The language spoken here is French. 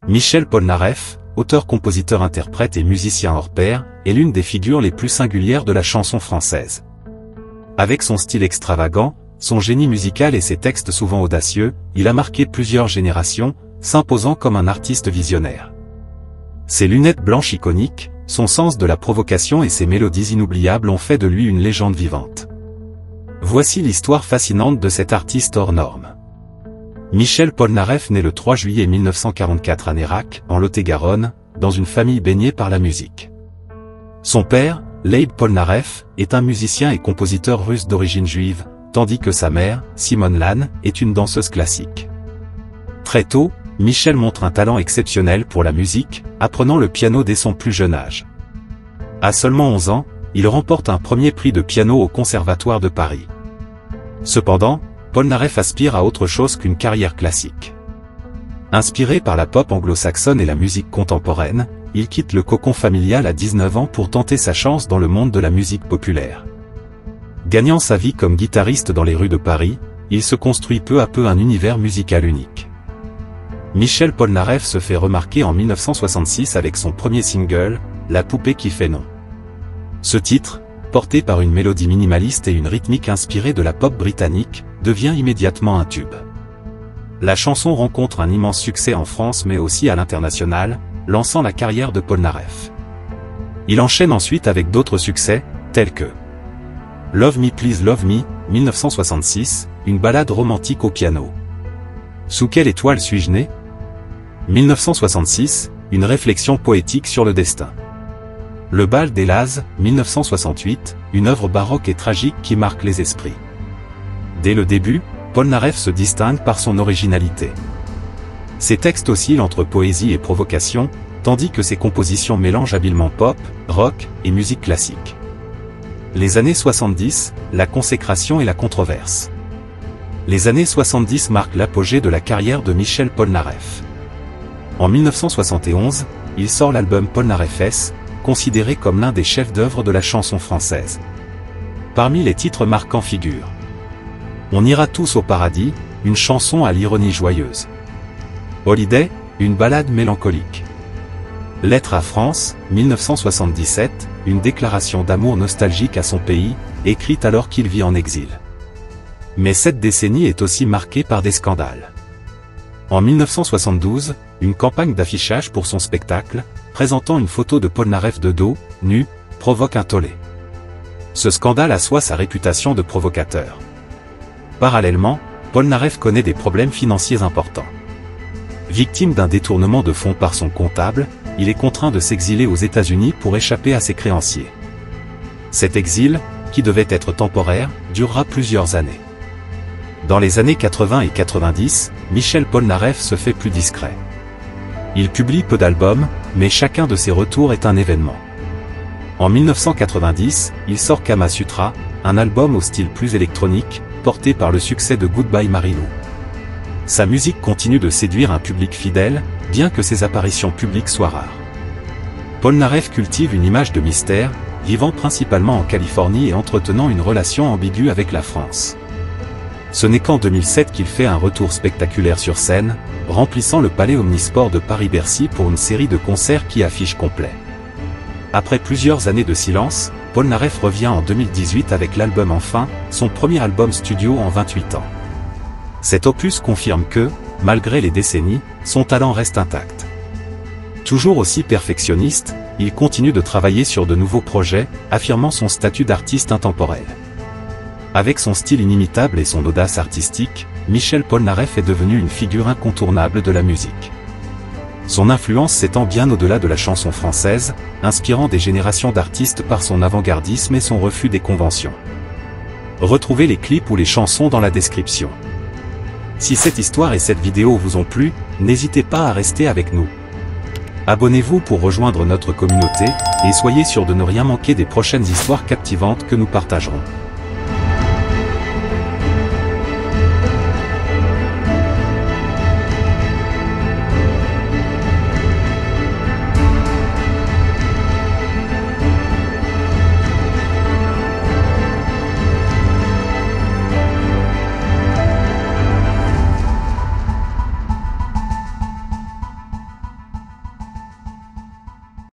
Michel Polnareff, auteur, compositeur, interprète et musicien hors pair, est l'une des figures les plus singulières de la chanson française. Avec son style extravagant, son génie musical et ses textes souvent audacieux, il a marqué plusieurs générations, s'imposant comme un artiste visionnaire. Ses lunettes blanches iconiques, son sens de la provocation et ses mélodies inoubliables ont fait de lui une légende vivante. Voici l'histoire fascinante de cet artiste hors norme. Michel Polnareff naît le 3 juillet 1944 à Nérac, en Lot-et-Garonne, dans une famille baignée par la musique. Son père, Leib Polnareff, est un musicien et compositeur russe d'origine juive, tandis que sa mère, Simone Lann, est une danseuse classique. Très tôt, Michel montre un talent exceptionnel pour la musique, apprenant le piano dès son plus jeune âge. À seulement 11 ans, il remporte un premier prix de piano au Conservatoire de Paris. Cependant, Polnareff aspire à autre chose qu'une carrière classique. Inspiré par la pop anglo-saxonne et la musique contemporaine, il quitte le cocon familial à 19 ans pour tenter sa chance dans le monde de la musique populaire. Gagnant sa vie comme guitariste dans les rues de Paris, il se construit peu à peu un univers musical unique. Michel Polnareff se fait remarquer en 1966 avec son premier single, La poupée qui fait non. Ce titre, porté par une mélodie minimaliste et une rythmique inspirée de la pop britannique, devient immédiatement un tube. La chanson rencontre un immense succès en France mais aussi à l'international, lançant la carrière de Polnareff. Il enchaîne ensuite avec d'autres succès, tels que Love Me Please Love Me, 1966, une ballade romantique au piano. Sous quelle étoile suis-je né? 1966, une réflexion poétique sur le destin. Le bal des Lazes, 1968, une œuvre baroque et tragique qui marque les esprits. Dès le début, Polnareff se distingue par son originalité. Ses textes oscillent entre poésie et provocation, tandis que ses compositions mélangent habilement pop, rock et musique classique. Les années 70, la consécration et la controverse. Les années 70 marquent l'apogée de la carrière de Michel Polnareff. En 1971, il sort l'album Polnareff S, considéré comme l'un des chefs-d'œuvre de la chanson française. Parmi les titres marquants figurent On ira tous au paradis, une chanson à l'ironie joyeuse. Holiday, une ballade mélancolique. Lettre à France, 1977, une déclaration d'amour nostalgique à son pays, écrite alors qu'il vit en exil. Mais cette décennie est aussi marquée par des scandales. En 1972, une campagne d'affichage pour son spectacle, présentant une photo de Polnareff de dos, nu, provoque un tollé. Ce scandale assoit sa réputation de provocateur. Parallèlement, Polnareff connaît des problèmes financiers importants. Victime d'un détournement de fonds par son comptable, il est contraint de s'exiler aux États-Unis pour échapper à ses créanciers. Cet exil, qui devait être temporaire, durera plusieurs années. Dans les années 80 et 90, Michel Polnareff se fait plus discret. Il publie peu d'albums, mais chacun de ses retours est un événement. En 1990, il sort Kama Sutra, un album au style plus électronique, porté par le succès de Goodbye Marilou. Sa musique continue de séduire un public fidèle, bien que ses apparitions publiques soient rares. Polnareff cultive une image de mystère, vivant principalement en Californie et entretenant une relation ambiguë avec la France. Ce n'est qu'en 2007 qu'il fait un retour spectaculaire sur scène, remplissant le palais omnisport de Paris-Bercy pour une série de concerts qui affiche complet. Après plusieurs années de silence, Polnareff revient en 2018 avec l'album Enfin, son premier album studio en 28 ans. Cet opus confirme que, malgré les décennies, son talent reste intact. Toujours aussi perfectionniste, il continue de travailler sur de nouveaux projets, affirmant son statut d'artiste intemporel. Avec son style inimitable et son audace artistique, Michel Polnareff est devenu une figure incontournable de la musique. Son influence s'étend bien au-delà de la chanson française, inspirant des générations d'artistes par son avant-gardisme et son refus des conventions. Retrouvez les clips ou les chansons dans la description. Si cette histoire et cette vidéo vous ont plu, n'hésitez pas à rester avec nous. Abonnez-vous pour rejoindre notre communauté, et soyez sûr de ne rien manquer des prochaines histoires captivantes que nous partagerons.